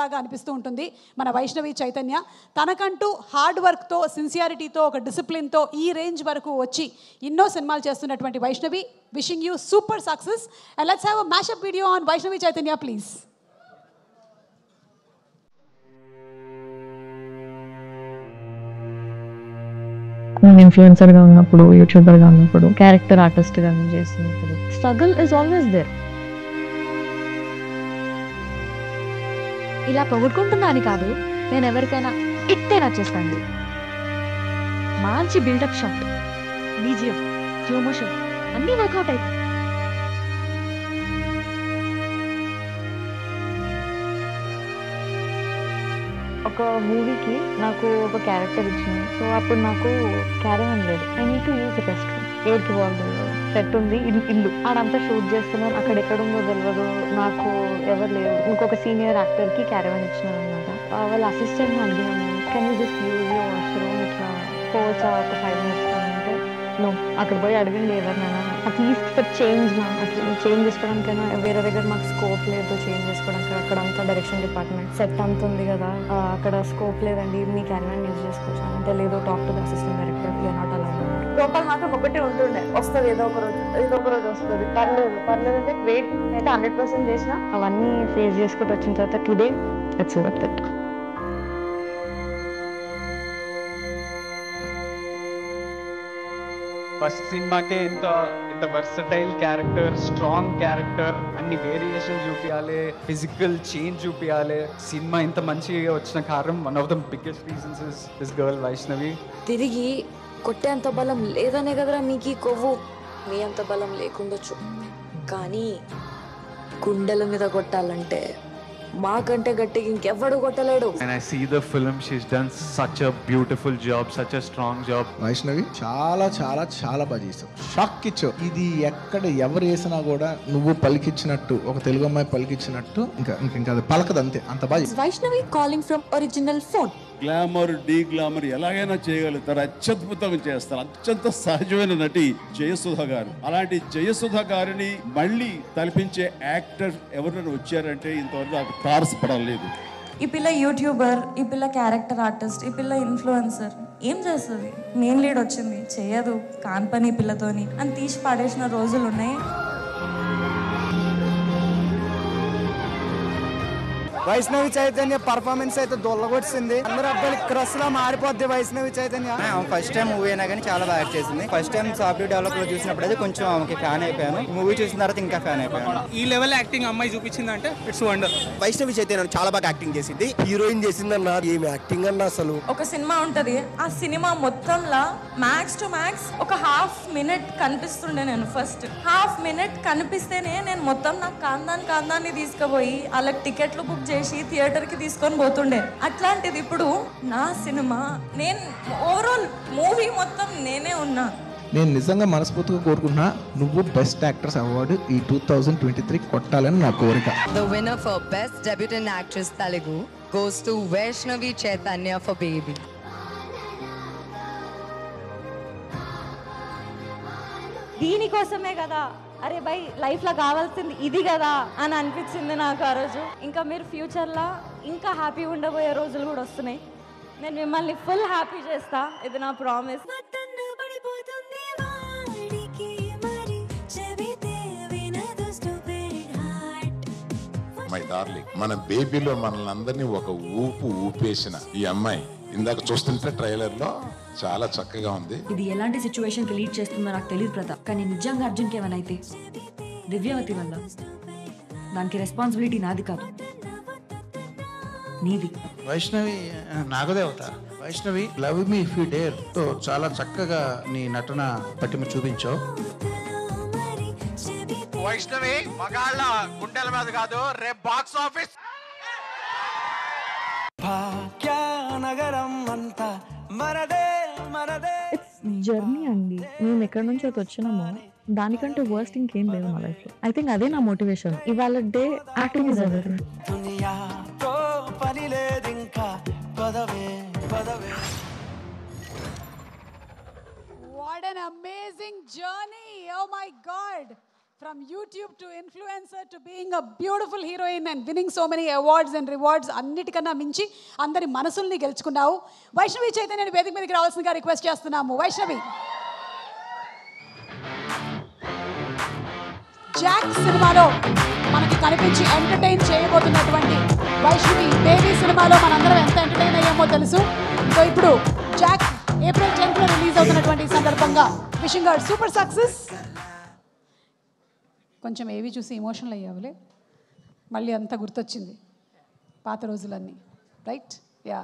లాగా అనిపిస్తూ ఉంటుంది మన వైష్ణవి చైతన్య. తనకంటూ హార్డ్ వర్క్తో, సిన్సియారిటీతో, ఒక డిసిప్లిన్తో ఈ రేంజ్ వరకు వచ్చి ఎన్నో సినిమాలు చేస్తున్నటువంటి Vaishnavi, wishing you super success. And let's have a mashup video on Vaishnavi Chaitanya please. నేను ఇన్ఫ్లుయెన్సర్గా ఉన్నప్పుడు, యూట్యూబర్గా ఉన్నప్పుడు, క్యారెక్టర్ ఆర్టిస్ట్గా చేస్తున్నప్పుడు స్ట్రగుల్ ఇస్ ఆల్వేస్ దేర్. ఇలా పొగుడుకుంటున్నాను కాదు, నేను ఎవరికైనా ఇట్టే నచ్చేస్తాను. మంచి buildup shot, BGM, slow motion అన్నీ వర్కౌట్ అవుతాయి. ఒక మూవీకి నాకు ఒక క్యారెక్టర్ ఇచ్చింది. సో అప్పుడు నాకు క్యారవాన్ లేదు. I need to use the rest room. ఏర్కి వాళ్ళు సెట్ ఉంది, ఇల్లు ఆడంతా షూట్ చేస్తున్నాను. అక్కడ ఎక్కడుందో తెలియదు, నాకు ఎవరు లేరు. ఇంకొక సీనియర్ యాక్టర్కి క్యారవాన్ ఇచ్చినాను అనమాట. వాళ్ళ అసిస్టెంట్ని అడిగినాను, can you just use your washroom, ఇట్లా పోవచ్చా ఒక 5 minutes అంటే నో. అక్కడ పోయి అడగండి ఎవరినైనా, అట్లీస్ట్ ఫర్ చేంజ్ అట్లా చేంజ్ చేసుకోవడానికైనా. వేరే దగ్గర మాకు స్కోప్ లేదు చేంజ్ చేసుకోవడానికి. అక్కడ అంతా డైరెక్షన్ డిపార్ట్మెంట్ సెట్ అంత ఉంది కదా, అక్కడ స్కోప్ లేదండి, మీ క్యాన్వాన్ యూజ్ చేసుకోవచ్చు అంటే లేదు, talk to the assistant director, you are not allowed. లోపల మాత్రం ఒకటే ఉంటుండే, వస్తుంది ఏదో ఒక రోజు వస్తుంది, పర్లేదు అంటే వెయిట్ అయితే 100% చేసినా. అవన్నీ ఫేస్ చేసుకుంటూ వచ్చిన తర్వాత today it's worth it. First సినిమాకే ఇంత వర్సటైల్ క్యారెక్టర్, స్ట్రాంగ్ క్యారెక్టర్, అన్ని వేరియేషన్ చూపించాలి, ఫిజికల్ చేంజ్ చూపించాలి. సినిమా ఇంత మంచిగా వచ్చిన కారణం one of the biggest reasons is this girl Vaishnavi. తిరిగి కొట్టేంత బలం లేదనే కదరా మీకు ఈ కొవ్వు. మీ అంత బలం లేకుండొచ్చు, కానీ గుండెల మీద కొట్టాలంటే మాకంటే గట్టిగా ఇంకెవ్వడు కొట్టలేడు. And I see the film, she's done such a beautiful job, such a strong job. Vaishnavi చాలా చాలా చాలా బాగా చేసావు, షాక్ ఇచ్చావు. ఇది ఎక్కడ ఎవరు వేసినా కూడా నువ్వు పలికిచ్చినట్టు, ఒక తెలుగు అమ్మాయి పలికిచ్చినట్టు ఇంకా అది పలకదు, అంతే, అంత బాగా. Vaishnavi calling from original phone. Glamour, D glamour ఎలాగైనా చేయగలుగుతారు, అత్యద్భుతంగా చేస్తారు. అత్యంత సహజమైన నటి జయసుధ గారు. అలాంటి జయసుధ గారిని మళ్ళీ తలపించే యాక్టర్ ఎవరైనా వచ్చారంటే ఇంతవరకు నాకు తారసపడలేదు. ఈ పిల్ల యూట్యూబర్, ఈ పిల్ల క్యారెక్టర్ ఆర్టిస్ట్, ఈ పిల్ల ఇన్ఫ్లుయెన్సర్. ఏం చేస్తుంది? మెయిన్ లీడ్ వచ్చింది, చేయదు, కాన్ పని పిల్లతోని అని తీసి పాడేసిన రోజులు ఉన్నాయి. వైష్ణవి చైతన్య పర్ఫార్మెన్స్ అయితే దొల్లగొచ్చింది. అందరూ అబ్బాయిలు క్రష్ లా మారిపోద్ది Vaishnavi Chaitanya. First time movie అయినా కానీ చాలా బాగా యాక్ట్ చేసింది. ఫస్ట్ టైం సాఫ్ట్వేర్ డెవలప్ లో చూసినప్పుడు అయితే కొంచెం ఆమెకి ఫ్యాన్ అయిపోయాను. మూవీ చూసిన తర్వాత ఇంకా ఫ్యాన్ అయిపోయాను. ఈ లెవెల్ యాక్టింగ్ అమ్మాయి చూపించిందంటే ఇట్స్ వండర్. వైష్ణవి చైతన్య చాలా బాగా యాక్టింగ్ చేసింది, హీరోయిన్ చేసిందన్న. ఏమి యాక్టింగ్ అన్న అసలు. ఒక సినిమా ఉంటది, ఆ సినిమా మొత్తంలో మ్యాక్స్ టు మ్యాక్స్ ఒక ½ minute కనిపిస్తుండే. నేను ఫస్ట్ ½ minute కనిపిస్తేనే నేను మొత్తం నాకు కాందాన్ని తీసుకుపోయి వాళ్ళకి టికెట్లు బుక్ చేసి థియేటర్ కి తీసుకొని పోతుండే. అట్లాంటిది ఇప్పుడు నా సినిమా, నేను ఓవరాల్ మూవీ మొత్తం నేనే ఉన్నా. నేను నిజంగా మనస్ఫూర్తిగా కోరుకున్నా, నువ్వు బెస్ట్ యాక్ట్రెస్ అవార్డు ఈ 2023 కొట్టాలని నా కోరిక. The winner for Best Debutant Actress Telugu goes to Vaishnavi Chaitanya for Baby. దీనికోసమే కదా, అరే బై లైఫ్లో కావాల్సింది ఇది కదా అని అనిపించింది నాకు ఆ రోజు. ఇంకా మీరు ఫ్యూచర్లో ఇంకా హ్యాపీ ఉండబోయే రోజులు కూడా వస్తున్నాయి. నేను మిమ్మల్ని ఫుల్ హ్యాపీ చేస్తా, ఇది నా ప్రామిస్. మై డార్లింగ్, మన బేబీలో మనల్ని అందరినీ ఒక ఊపేసిన ఈ అమ్మాయి ఇందాక చూస్తుంటే ట్రైలర్ లో చాలా చక్కగా ఉంది. ఇది ఎలాంటి సిచ్యువేషన్ కి లీడ్ చేస్తుందో నాకు తెలియదు ప్రతాప్, కానీ నిజంగా అర్జున్కి ఏమైనా అయితే దివ్యవతి వల్ల దానికి రెస్పాన్సిబిలిటీ నాది కాదు, నీది. వైష్ణవి నాగదేవత. Vaishnavi love me if you dare తో చాలా చక్కగా నీ నటన పట్టిమ చూపించావు. వైష్ణవి మగాళ్ళ గుండెల మీద కాదు, రేపు బాక్స్ ఆఫీస్. నగరం అంతా మరదే మరదే. ఇట్స్ జర్నీ అండి. మేము ఎక్కడి నుంచి అయితే వచ్చినామో దానికంటే వర్స్ట్ ఇంకేం లేదు మా లైఫ్ లో. ఐ థింక్ అదే నా మోటివేషన్. ఇవాళ డే యాక్టింగ్ ఇస్ ఎవరీథింగ్. పని లేదు ఇంకా పదవే. What an amazing journey. Oh my God. From YouTube to influencer to being a beautiful heroine and winning so many awards and rewards, అన్నిటికన్నా మించి అందరి మనసుల్ని గెలుచుకున్నావు. వైష్ణవి చైతన్యని వేదిక మీదకి రావాల్సిందిగా రిక్వెస్ట్ చేస్తున్నాము. వైష్ణవి, జాక్ సినిమాలో మనకి కనిపించి ఎంటర్టైన్ చేయబోతున్నటువంటి వైష్ణవి బేబీ సినిమాలో మనందరం ఎంత ఎంటర్టైన్ అయ్యామో తెలుసు. సో ఇప్పుడు జాక్ ఏప్రిల్ 10th రిలీజ్ అవుతున్నటువంటి సందర్భంగా విషింగ్ హర్ సూపర్ సక్సెస్. కొంచెం ఏవి చూసి ఎమోషనల్ అయ్యావులే, మళ్ళీ అంతా గుర్తొచ్చింది పాత రోజులన్నీ, రైట్? యా,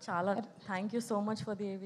చాలా thank you so much for the ఏవి